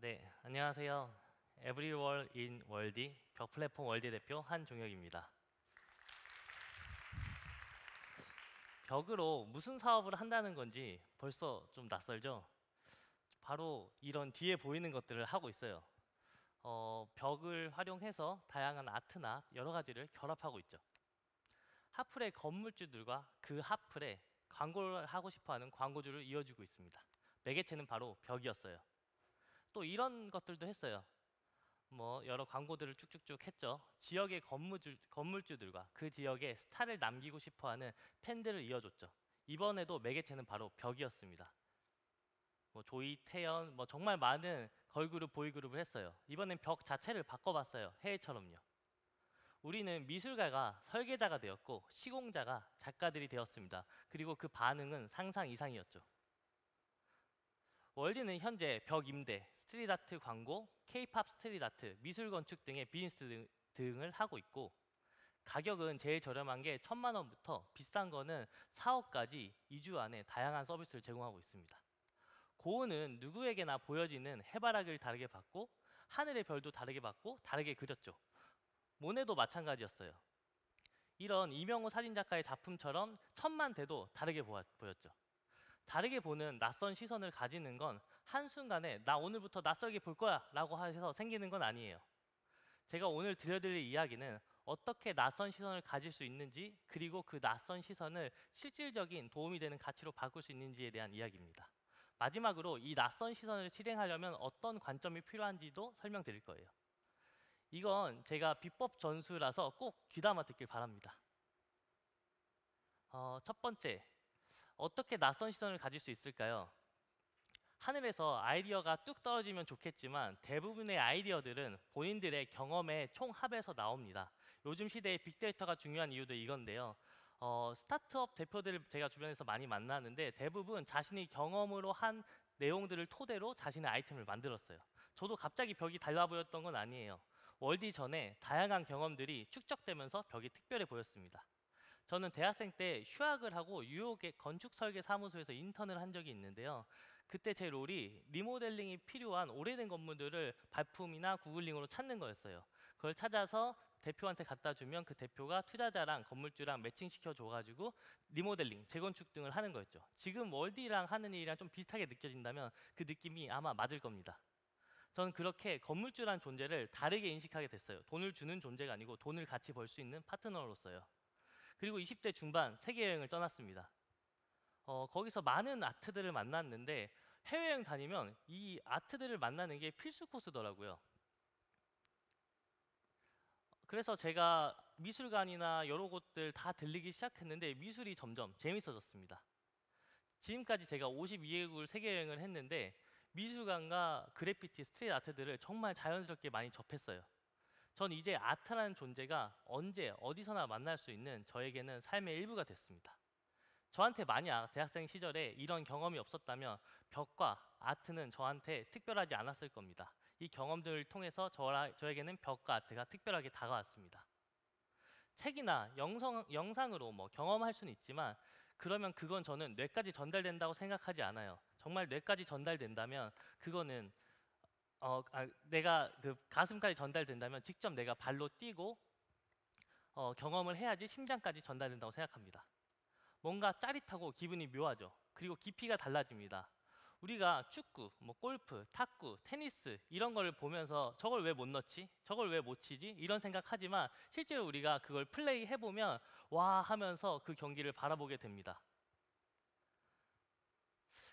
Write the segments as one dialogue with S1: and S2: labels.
S1: 네, 안녕하세요. 에브리월 인 월디 벽 플랫폼 월드 대표 한종혁입니다. 벽으로 무슨 사업을 한다는 건지 벌써 좀 낯설죠? 바로 이런 뒤에 보이는 것들을 하고 있어요. 벽을 활용해서 다양한 아트나 여러 가지를 결합하고 있죠. 하플의 건물주들과 그 하플에 광고를 하고 싶어하는 광고주를 이어주고 있습니다. 매개체는 바로 벽이었어요. 또 이런 것들도 했어요. 뭐 여러 광고들을 쭉쭉쭉 했죠. 지역의 건물주들과 그 지역에 스타를 남기고 싶어하는 팬들을 이어줬죠. 이번에도 매개체는 바로 벽이었습니다. 뭐 조이, 태연, 뭐 정말 많은 걸그룹, 보이그룹을 했어요. 이번엔 벽 자체를 바꿔봤어요. 해외처럼요. 우리는 미술가가 설계자가 되었고 시공자가 작가들이 되었습니다. 그리고 그 반응은 상상 이상이었죠. 월드는 현재 벽 임대, 스트릿 아트 광고, K-팝 스트릿 아트, 미술 건축 등의 비즈니스 등을 하고 있고 가격은 제일 저렴한 게 1,000만 원부터 비싼 거는 4억까지 2주 안에 다양한 서비스를 제공하고 있습니다. 고흐는 누구에게나 보여지는 해바라기를 다르게 봤고 하늘의 별도 다르게 봤고 다르게 그렸죠. 모네도 마찬가지였어요. 이런 이명호 사진작가의 작품처럼 1,000만 대도 다르게 보였죠. 다르게 보는 낯선 시선을 가지는 건 한순간에 나 오늘부터 낯설게 볼 거야 라고 해서 생기는 건 아니에요. 제가 오늘 들려드릴 이야기는 어떻게 낯선 시선을 가질 수 있는지 그리고 그 낯선 시선을 실질적인 도움이 되는 가치로 바꿀 수 있는지에 대한 이야기입니다. 마지막으로 이 낯선 시선을 실행하려면 어떤 관점이 필요한지도 설명드릴 거예요. 이건 제가 비법 전수라서 꼭 귀담아 듣길 바랍니다. 첫 번째, 어떻게 낯선 시선을 가질 수 있을까요? 하늘에서 아이디어가 뚝 떨어지면 좋겠지만 대부분의 아이디어들은 본인들의 경험의 총합에서 나옵니다. 요즘 시대에 빅데이터가 중요한 이유도 이건데요. 스타트업 대표들을 제가 주변에서 많이 만나는데 대부분 자신이 경험으로 한 내용들을 토대로 자신의 아이템을 만들었어요. 저도 갑자기 벽이 달라 보였던 건 아니에요. 월드 전에 다양한 경험들이 축적되면서 벽이 특별해 보였습니다. 저는 대학생 때 휴학을 하고 뉴욕의 건축 설계 사무소에서 인턴을 한 적이 있는데요. 그때 제 롤이 리모델링이 필요한 오래된 건물들을 발품이나 구글링으로 찾는 거였어요. 그걸 찾아서 대표한테 갖다 주면 그 대표가 투자자랑 건물주랑 매칭시켜 줘가지고 리모델링, 재건축 등을 하는 거였죠. 지금 월디랑 하는 일이랑 좀 비슷하게 느껴진다면 그 느낌이 아마 맞을 겁니다. 저는 그렇게 건물주라는 존재를 다르게 인식하게 됐어요. 돈을 주는 존재가 아니고 돈을 같이 벌 수 있는 파트너로서요. 그리고 20대 중반 세계여행을 떠났습니다. 거기서 많은 아트들을 만났는데 해외여행 다니면 이 아트들을 만나는 게 필수 코스더라고요. 그래서 제가 미술관이나 여러 곳들 다 들리기 시작했는데 미술이 점점 재밌어졌습니다. 지금까지 제가 52개국을 세계여행을 했는데 미술관과 그래피티, 스트릿 아트들을 정말 자연스럽게 많이 접했어요. 전 이제 아트라는 존재가 언제 어디서나 만날 수 있는 저에게는 삶의 일부가 됐습니다. 저한테 만약 대학생 시절에 이런 경험이 없었다면 벽과 아트는 저한테 특별하지 않았을 겁니다. 이 경험들을 통해서 저에게는 벽과 아트가 특별하게 다가왔습니다. 책이나 영상으로 뭐 경험할 수는 있지만 그러면 그건 저는 뇌까지 전달된다고 생각하지 않아요. 정말 뇌까지 전달된다면 그거는 내가 그 가슴까지 전달된다면 직접 내가 발로 뛰고 경험을 해야지 심장까지 전달된다고 생각합니다. 뭔가 짜릿하고 기분이 묘하죠. 그리고 깊이가 달라집니다. 우리가 축구, 뭐 골프, 탁구, 테니스 이런 걸 보면서 저걸 왜 못 넣지? 저걸 왜 못 치지? 이런 생각하지만 실제로 우리가 그걸 플레이 해보면 와 하면서 그 경기를 바라보게 됩니다.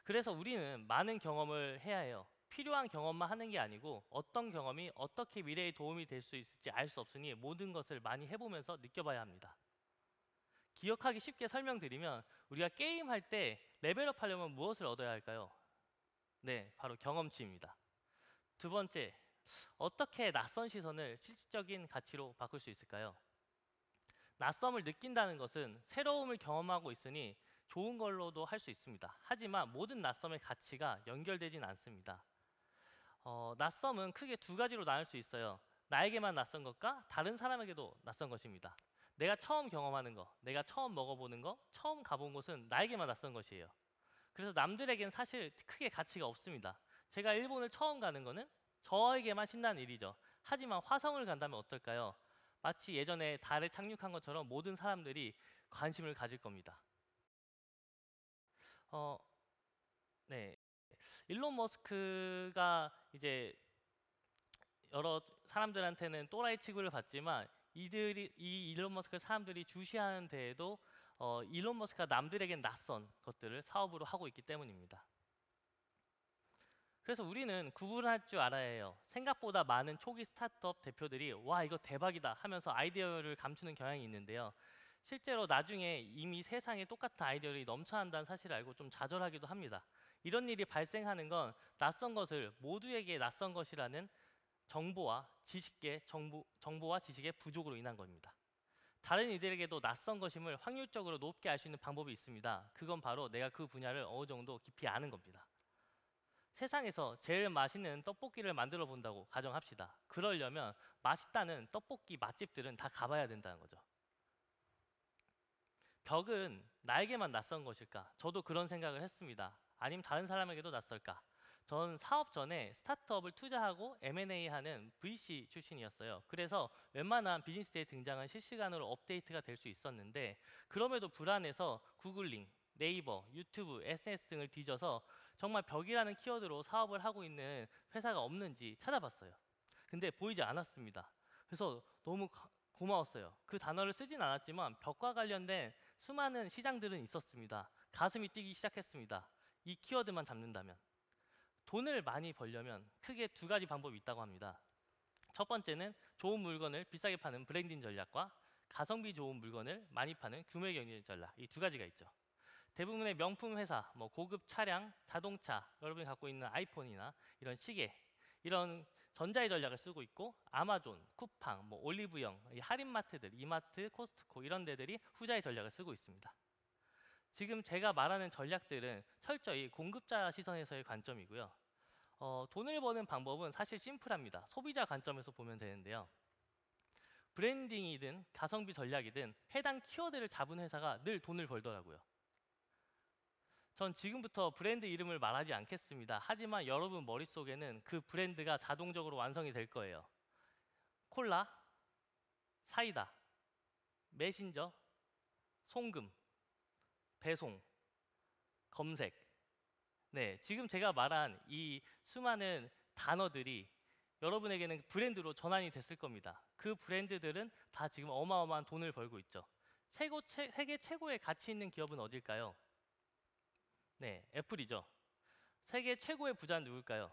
S1: 그래서 우리는 많은 경험을 해야 해요. 필요한 경험만 하는 게 아니고 어떤 경험이 어떻게 미래에 도움이 될 수 있을지 알 수 없으니 모든 것을 많이 해보면서 느껴봐야 합니다. 기억하기 쉽게 설명드리면 우리가 게임할 때 레벨업 하려면 무엇을 얻어야 할까요? 네, 바로 경험치입니다. 두 번째, 어떻게 낯선 시선을 실질적인 가치로 바꿀 수 있을까요? 낯섦을 느낀다는 것은 새로움을 경험하고 있으니 좋은 걸로도 할 수 있습니다. 하지만 모든 낯섦의 가치가 연결되진 않습니다. 낯섦은 크게 두 가지로 나눌 수 있어요. 나에게만 낯선 것과 다른 사람에게도 낯선 것입니다. 내가 처음 경험하는 거, 내가 처음 먹어보는 거, 처음 가본 곳은 나에게만 낯선 것이에요. 그래서 남들에겐 사실 크게 가치가 없습니다. 제가 일본을 처음 가는 거는 저에게만 신나는 일이죠. 하지만 화성을 간다면 어떨까요? 마치 예전에 달에 착륙한 것처럼 모든 사람들이 관심을 가질 겁니다. 어, 네. 일론 머스크가 이제 여러 사람들한테는 또라이 취급을 받지만 이 일론 머스크 사람들이 주시하는 데에도 일론 머스크가 남들에겐 낯선 것들을 사업으로 하고 있기 때문입니다. 그래서 우리는 구분할 줄 알아야 해요. 생각보다 많은 초기 스타트업 대표들이 와 이거 대박이다 하면서 아이디어를 감추는 경향이 있는데요. 실제로 나중에 이미 세상에 똑같은 아이디어들이 넘쳐난다는 사실을 알고 좀 좌절하기도 합니다. 이런 일이 발생하는 건 낯선 것을 모두에게 낯선 것이라는 정보와 지식의 부족으로 인한 겁니다. 다른 이들에게도 낯선 것임을 확률적으로 높게 알 수 있는 방법이 있습니다. 그건 바로 내가 그 분야를 어느 정도 깊이 아는 겁니다. 세상에서 제일 맛있는 떡볶이를 만들어 본다고 가정합시다. 그러려면 맛있다는 떡볶이 맛집들은 다 가봐야 된다는 거죠. 벽은 나에게만 낯선 것일까? 저도 그런 생각을 했습니다. 아니면 다른 사람에게도 낯설까? 전 사업 전에 스타트업을 투자하고 M&A 하는 VC 출신이었어요. 그래서 웬만한 비즈니스에 등장한 실시간으로 업데이트가 될 수 있었는데 그럼에도 불안해서 구글링, 네이버, 유튜브, SNS 등을 뒤져서 정말 벽이라는 키워드로 사업을 하고 있는 회사가 없는지 찾아봤어요. 근데 보이지 않았습니다. 그래서 너무 고마웠어요. 그 단어를 쓰진 않았지만 벽과 관련된 수많은 시장들은 있었습니다. 가슴이 뛰기 시작했습니다. 이 키워드만 잡는다면. 돈을 많이 벌려면 크게 두 가지 방법이 있다고 합니다. 첫 번째는 좋은 물건을 비싸게 파는 브랜딩 전략과 가성비 좋은 물건을 많이 파는 규모 경쟁 전략, 이 두 가지가 있죠. 대부분의 명품 회사, 고급 차량, 자동차, 여러분이 갖고 있는 아이폰이나 이런 시계, 이런 전자의 전략을 쓰고 있고 아마존, 쿠팡, 올리브영, 이 할인마트들, 이마트, 코스트코 이런 데들이 후자의 전략을 쓰고 있습니다. 지금 제가 말하는 전략들은 철저히 공급자 시선에서의 관점이고요. 돈을 버는 방법은 사실 심플합니다. 소비자 관점에서 보면 되는데요. 브랜딩이든 가성비 전략이든 해당 키워드를 잡은 회사가 늘 돈을 벌더라고요. 전 지금부터 브랜드 이름을 말하지 않겠습니다. 하지만 여러분 머릿속에는 그 브랜드가 자동적으로 완성이 될 거예요. 콜라, 사이다, 메신저, 송금, 배송, 검색. 네, 지금 제가 말한 이 수많은 단어들이 여러분에게는 브랜드로 전환이 됐을 겁니다. 그 브랜드들은 다 지금 어마어마한 돈을 벌고 있죠. 세계 최고의 가치 있는 기업은 어딜까요? 네, 애플이죠. 세계 최고의 부자는 누굴까요?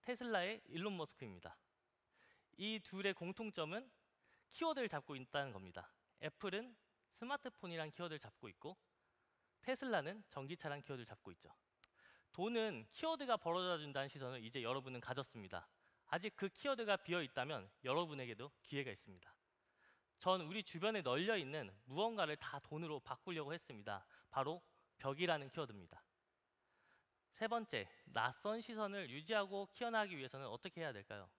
S1: 테슬라의 일론 머스크입니다. 이 둘의 공통점은 키워드를 잡고 있다는 겁니다. 애플은 스마트폰이란 키워드를 잡고 있고 테슬라는 전기차란 키워드를 잡고 있죠. 돈은 키워드가 벌어다 준다는 시선을 이제 여러분은 가졌습니다. 아직 그 키워드가 비어 있다면 여러분에게도 기회가 있습니다. 전 우리 주변에 널려 있는 무언가를 다 돈으로 바꾸려고 했습니다. 바로 벽이라는 키워드입니다. 세 번째, 낯선 시선을 유지하고 키워나가기 위해서는 어떻게 해야 될까요?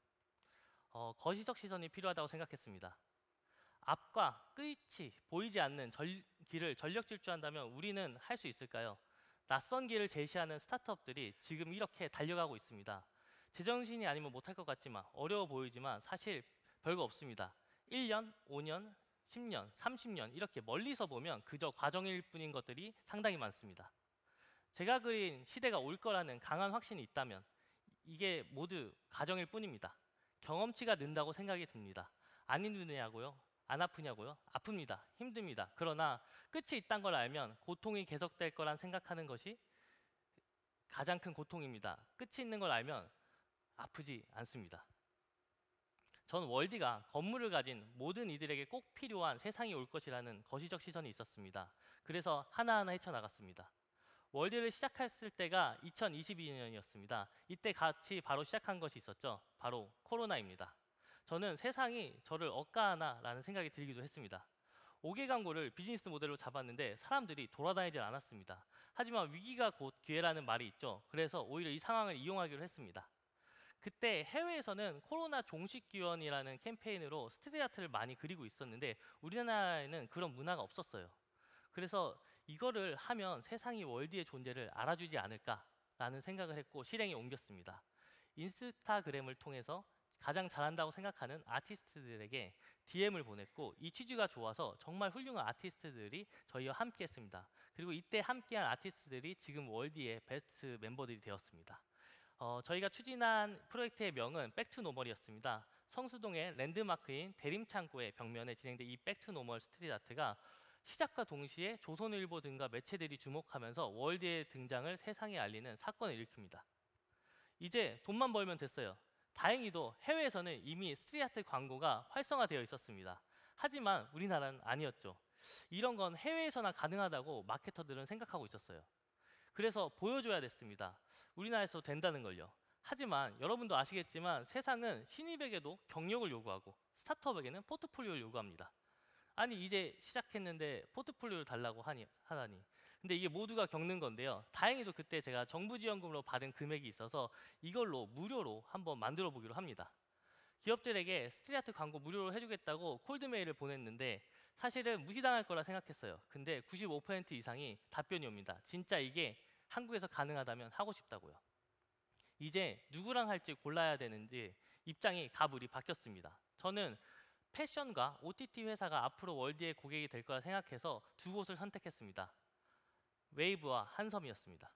S1: 거시적 시선이 필요하다고 생각했습니다. 앞과 끝이 보이지 않는 길을 전력 질주한다면 우리는 할 수 있을까요? 낯선 길을 제시하는 스타트업들이 지금 이렇게 달려가고 있습니다. 제정신이 아니면 못할 것 같지만 어려워 보이지만 사실 별거 없습니다. 1년, 5년, 10년, 30년 이렇게 멀리서 보면 그저 과정일 뿐인 것들이 상당히 많습니다. 제가 그린 시대가 올 거라는 강한 확신이 있다면 이게 모두 과정일 뿐입니다. 경험치가 는다고 생각이 듭니다. 안 힘드냐고요? 안 아프냐고요? 아픕니다. 힘듭니다. 그러나 끝이 있다는 걸 알면 고통이 계속될 거란 생각하는 것이 가장 큰 고통입니다. 끝이 있는 걸 알면 아프지 않습니다. 전 월디가 건물을 가진 모든 이들에게 꼭 필요한 세상이 올 것이라는 거시적 시선이 있었습니다. 그래서 하나하나 헤쳐나갔습니다. 월드를 시작했을 때가 2022년이었습니다. 이때 같이 바로 시작한 것이 있었죠. 바로 코로나입니다. 저는 세상이 저를 억까하나라는 생각이 들기도 했습니다. 5개 광고를 비즈니스 모델로 잡았는데 사람들이 돌아다니질 않았습니다. 하지만 위기가 곧 기회라는 말이 있죠. 그래서 오히려 이 상황을 이용하기로 했습니다. 그때 해외에서는 코로나 종식 기원이라는 캠페인으로 스트리트 아트를 많이 그리고 있었는데 우리나라에는 그런 문화가 없었어요. 그래서 이거를 하면 세상이 월드의 존재를 알아주지 않을까 라는 생각을 했고 실행에 옮겼습니다. 인스타그램을 통해서 가장 잘한다고 생각하는 아티스트들에게 DM을 보냈고 이 취지가 좋아서 정말 훌륭한 아티스트들이 저희와 함께 했습니다. 그리고 이때 함께한 아티스트들이 지금 월디의 베스트 멤버들이 되었습니다. 저희가 추진한 프로젝트의 명은 백투노멀이었습니다. 성수동의 랜드마크인 대림창고의 벽면에 진행된 이 백투노멀 스트릿 아트가 시작과 동시에 조선일보 등과 매체들이 주목하면서 월드의 등장을 세상에 알리는 사건을 일으킵니다. 이제 돈만 벌면 됐어요. 다행히도 해외에서는 이미 스트릿 아트 광고가 활성화되어 있었습니다. 하지만 우리나라는 아니었죠. 이런 건 해외에서나 가능하다고 마케터들은 생각하고 있었어요. 그래서 보여줘야 됐습니다. 우리나라에서 된다는 걸요. 하지만 여러분도 아시겠지만 세상은 신입에게도 경력을 요구하고 스타트업에게는 포트폴리오를 요구합니다. 아니 이제 시작했는데 포트폴리오를 달라고 하다니. 근데 이게 모두가 겪는 건데요. 다행히도 그때 제가 정부 지원금으로 받은 금액이 있어서 이걸로 무료로 한번 만들어 보기로 합니다. 기업들에게 스트릿 아트 광고 무료로 해주겠다고 콜드메일을 보냈는데 사실은 무시당할 거라 생각했어요. 근데 95% 이상이 답변이 옵니다. 진짜 이게 한국에서 가능하다면 하고 싶다고요. 이제 누구랑 할지 골라야 되는지 입장이 가불이 바뀌었습니다. 저는 패션과 OTT 회사가 앞으로 월드의 고객이 될 거라 생각해서 두 곳을 선택했습니다. 웨이브와 한섬이었습니다.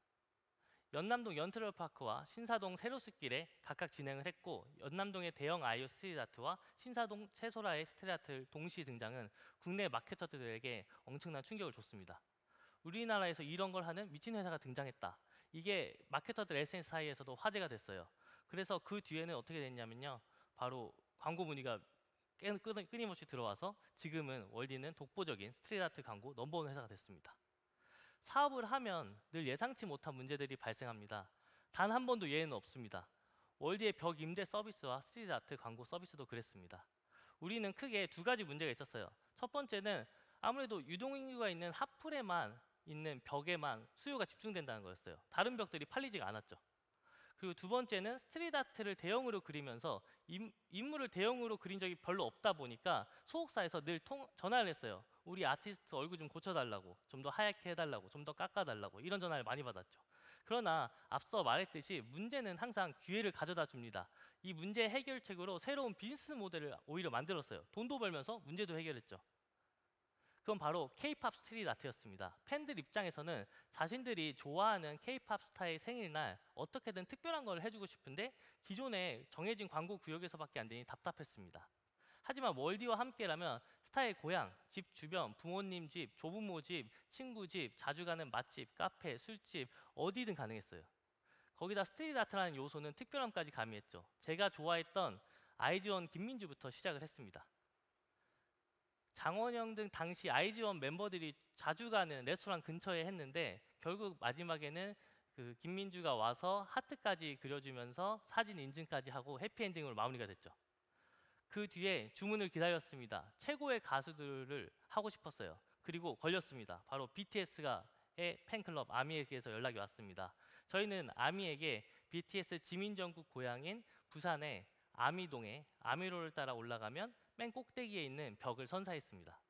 S1: 연남동 연트럴파크와 신사동 세로스길에 각각 진행을 했고 연남동의 대형 아이오 스트릿 아트와 신사동 채소라의 스트릿 아트 동시 등장은 국내 마케터들에게 엄청난 충격을 줬습니다. 우리나라에서 이런 걸 하는 미친 회사가 등장했다. 이게 마케터들 SNS 사이에서도 화제가 됐어요. 그래서 그 뒤에는 어떻게 됐냐면요. 바로 광고 문의가 끊임없이 들어와서 지금은 월디는 독보적인 스트릿 아트 광고 넘버원 회사가 됐습니다. 사업을 하면 늘 예상치 못한 문제들이 발생합니다. 단 한 번도 예외는 없습니다. 월디의 벽 임대 서비스와 스트릿 아트 광고 서비스도 그랬습니다. 우리는 크게 두 가지 문제가 있었어요. 첫 번째는 아무래도 유동인구가 있는 핫플에만 있는 벽에만 수요가 집중된다는 거였어요. 다른 벽들이 팔리지가 않았죠. 그리고 두 번째는 스트릿 아트를 대형으로 그리면서 인물을 대형으로 그린 적이 별로 없다 보니까 소속사에서 늘 전화를 했어요. 우리 아티스트 얼굴 좀 고쳐달라고, 좀 더 하얗게 해달라고, 좀 더 깎아달라고 이런 전화를 많이 받았죠. 그러나 앞서 말했듯이 문제는 항상 기회를 가져다 줍니다. 이 문제 해결책으로 새로운 비즈니스 모델을 오히려 만들었어요. 돈도 벌면서 문제도 해결했죠. 그건 바로 K-팝 스트릿 아트였습니다. 팬들 입장에서는 자신들이 좋아하는 K-팝 스타의 생일날 어떻게든 특별한 걸 해주고 싶은데 기존에 정해진 광고 구역에서밖에 안 되니 답답했습니다. 하지만 월디와 함께라면 스타의 고향, 집 주변, 부모님 집, 조부모 집, 친구 집, 자주 가는 맛집, 카페, 술집 어디든 가능했어요. 거기다 스트릿 아트라는 요소는 특별함까지 가미했죠. 제가 좋아했던 아이즈원 김민주부터 시작을 했습니다. 장원영 등 당시 아이즈원 멤버들이 자주 가는 레스토랑 근처에 했는데 결국 마지막에는 그 김민주가 와서 하트까지 그려주면서 사진 인증까지 하고 해피엔딩으로 마무리가 됐죠. 그 뒤에 주문을 기다렸습니다. 최고의 가수들을 하고 싶었어요. 그리고 걸렸습니다. 바로 BTS의 팬클럽 아미에게서 연락이 왔습니다. 저희는 아미에게 BTS 지민정국 고향인 부산의 아미동에 아미로를 따라 올라가면 맨 꼭대기에 있는 벽을 선사했습니다.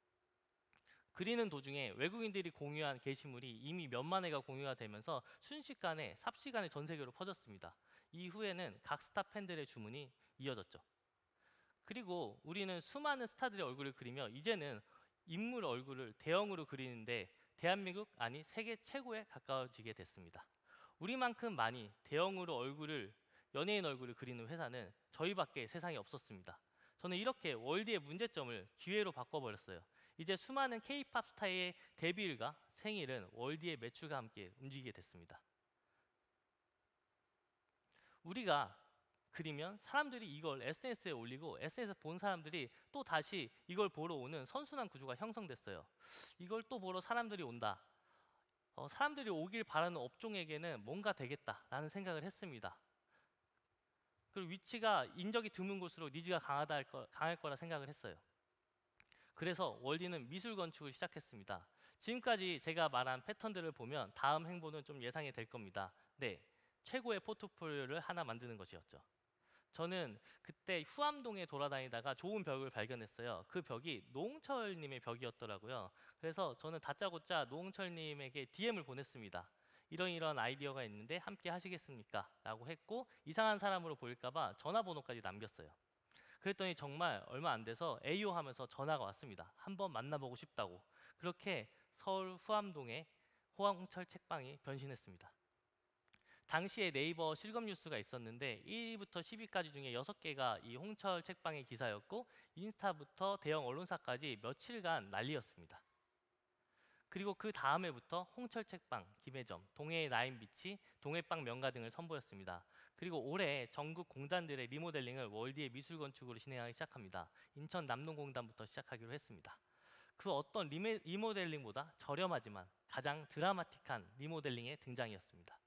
S1: 그리는 도중에 외국인들이 공유한 게시물이 이미 몇만 회가 공유가 되면서 순식간에 삽시간에 전 세계로 퍼졌습니다. 이후에는 각 스타 팬들의 주문이 이어졌죠. 그리고 우리는 수많은 스타들의 얼굴을 그리며 이제는 인물 얼굴을 대형으로 그리는데 대한민국 아니 세계 최고에 가까워지게 됐습니다. 우리만큼 많이 대형으로 연예인 얼굴을 그리는 회사는 저희밖에 세상에 없었습니다. 저는 이렇게 월드의 문제점을 기회로 바꿔버렸어요. 이제 수많은 K-팝 스타의 데뷔일과 생일은 월드의 매출과 함께 움직이게 됐습니다. 우리가 그리면 사람들이 이걸 SNS에 올리고 SNS 본 사람들이 또 다시 이걸 보러 오는 선순환 구조가 형성됐어요. 이걸 또 보러 사람들이 온다. 사람들이 오길 바라는 업종에게는 뭔가 되겠다라는 생각을 했습니다. 그리고 위치가 인적이 드문 곳으로 니즈가 강할 거라 생각을 했어요. 그래서 월디는 미술 건축을 시작했습니다. 지금까지 제가 말한 패턴들을 보면 다음 행보는 좀 예상이 될 겁니다. 네, 최고의 포트폴리오를 하나 만드는 것이었죠. 저는 그때 후암동에 돌아다니다가 좋은 벽을 발견했어요. 그 벽이 노홍철님의 벽이었더라고요. 그래서 저는 다짜고짜 노홍철님에게 DM을 보냈습니다. 이런 아이디어가 있는데 함께 하시겠습니까? 라고 했고 이상한 사람으로 보일까봐 전화번호까지 남겼어요. 그랬더니 정말 얼마 안 돼서 에이오 하면서 전화가 왔습니다. 한번 만나보고 싶다고. 그렇게 서울 후암동에 호황홍철 책방이 변신했습니다. 당시에 네이버 실검 뉴스가 있었는데 1위부터 10위까지 중에 6개가 이 홍철 책방의 기사였고 인스타부터 대형 언론사까지 며칠간 난리였습니다. 그리고 그 다음 해부터 홍철 책방, 김해점, 동해의 나인비치, 동해빵 명가 등을 선보였습니다. 그리고 올해 전국 공단들의 리모델링을 월드의 미술 건축으로 진행하기 시작합니다. 인천 남동공단부터 시작하기로 했습니다. 그 어떤 리모델링보다 저렴하지만 가장 드라마틱한 리모델링의 등장이었습니다.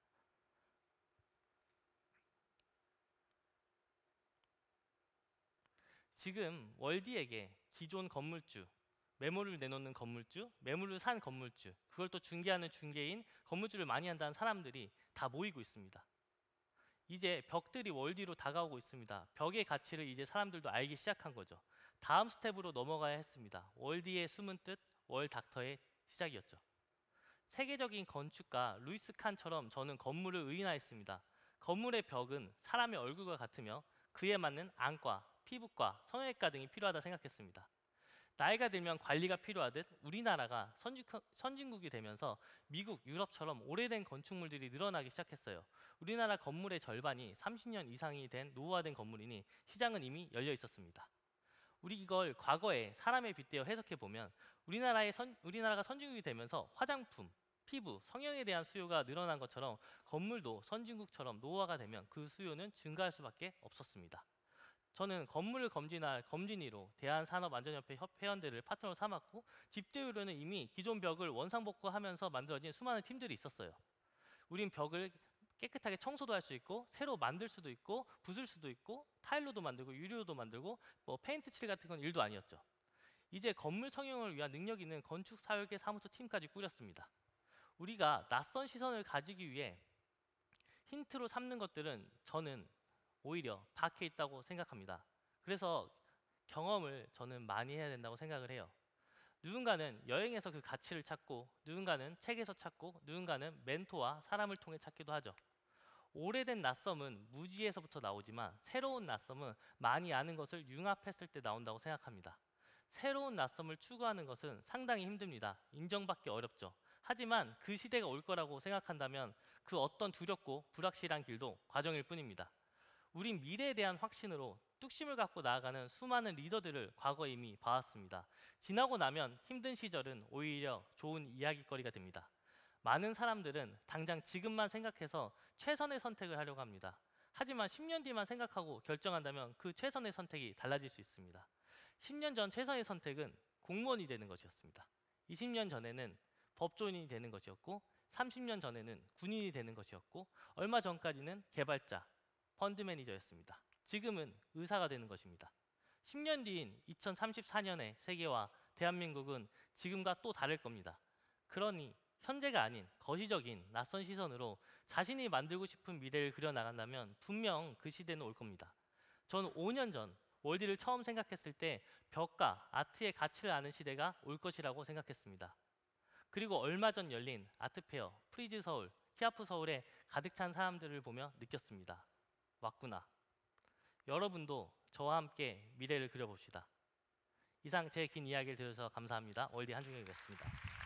S1: 지금 월드에게 기존 건물주, 매물을 내놓는 건물주, 매물을 산 건물주, 그걸 또 중개하는 중개인, 건물주를 많이 한다는 사람들이 다 모이고 있습니다. 이제 벽들이 월드로 다가오고 있습니다. 벽의 가치를 이제 사람들도 알기 시작한 거죠. 다음 스텝으로 넘어가야 했습니다. 월드의 숨은 뜻, 월닥터의 시작이었죠. 세계적인 건축가 루이스 칸처럼 저는 건물을 의인화했습니다. 건물의 벽은 사람의 얼굴과 같으며 그에 맞는 안과, 피부과, 성형외과 등이 필요하다 생각했습니다. 나이가 들면 관리가 필요하듯 우리나라가 선진국이 되면서 미국, 유럽처럼 오래된 건축물들이 늘어나기 시작했어요. 우리나라 건물의 절반이 30년 이상이 된 노후화된 건물이니 시장은 이미 열려 있었습니다. 우리 이걸 과거에 사람에 빗대어 해석해 보면 우리나라가 선진국이 되면서 화장품, 피부, 성형에 대한 수요가 늘어난 것처럼 건물도 선진국처럼 노후화가 되면 그 수요는 증가할 수밖에 없었습니다. 저는 건물을 검진할 검진이로 대한산업안전협회 회원들을 파트너로 삼았고 집재료로는 이미 기존 벽을 원상복구하면서 만들어진 수많은 팀들이 있었어요. 우린 벽을 깨끗하게 청소도 할 수 있고 새로 만들 수도 있고 부술 수도 있고 타일로도 만들고 유리로도 만들고 뭐 페인트 칠 같은 건 일도 아니었죠. 이제 건물 성형을 위한 능력 있는 건축 설계 사무소 팀까지 꾸렸습니다. 우리가 낯선 시선을 가지기 위해 힌트로 삼는 것들은 저는 오히려 박혀 있다고 생각합니다. 그래서 경험을 저는 많이 해야 된다고 생각을 해요. 누군가는 여행에서 그 가치를 찾고 누군가는 책에서 찾고 누군가는 멘토와 사람을 통해 찾기도 하죠. 오래된 낯섦은 무지에서부터 나오지만 새로운 낯섦은 많이 아는 것을 융합했을 때 나온다고 생각합니다. 새로운 낯섦을 추구하는 것은 상당히 힘듭니다. 인정받기 어렵죠. 하지만 그 시대가 올 거라고 생각한다면 그 어떤 두렵고 불확실한 길도 과정일 뿐입니다. 우린 미래에 대한 확신으로 뚝심을 갖고 나아가는 수많은 리더들을 과거에 이미 봐왔습니다. 지나고 나면 힘든 시절은 오히려 좋은 이야기거리가 됩니다. 많은 사람들은 당장 지금만 생각해서 최선의 선택을 하려고 합니다. 하지만 10년 뒤만 생각하고 결정한다면 그 최선의 선택이 달라질 수 있습니다. 10년 전 최선의 선택은 공무원이 되는 것이었습니다. 20년 전에는 법조인이 되는 것이었고 30년 전에는 군인이 되는 것이었고 얼마 전까지는 개발자, 펀드 매니저였습니다. 지금은 의사가 되는 것입니다. 10년 뒤인 2034년의 세계와 대한민국은 지금과 또 다를 겁니다. 그러니 현재가 아닌 거시적인 낯선 시선으로 자신이 만들고 싶은 미래를 그려나간다면 분명 그 시대는 올 겁니다. 저는 5년 전 월드를 처음 생각했을 때 벽과 아트의 가치를 아는 시대가 올 것이라고 생각했습니다. 그리고 얼마 전 열린 아트페어, 프리즈 서울, 히아프 서울에 가득 찬 사람들을 보며 느꼈습니다. 왔구나. 여러분도 저와 함께 미래를 그려봅시다. 이상 제 긴 이야기를 들어주셔서 감사합니다. 월드 한중혁이었습니다.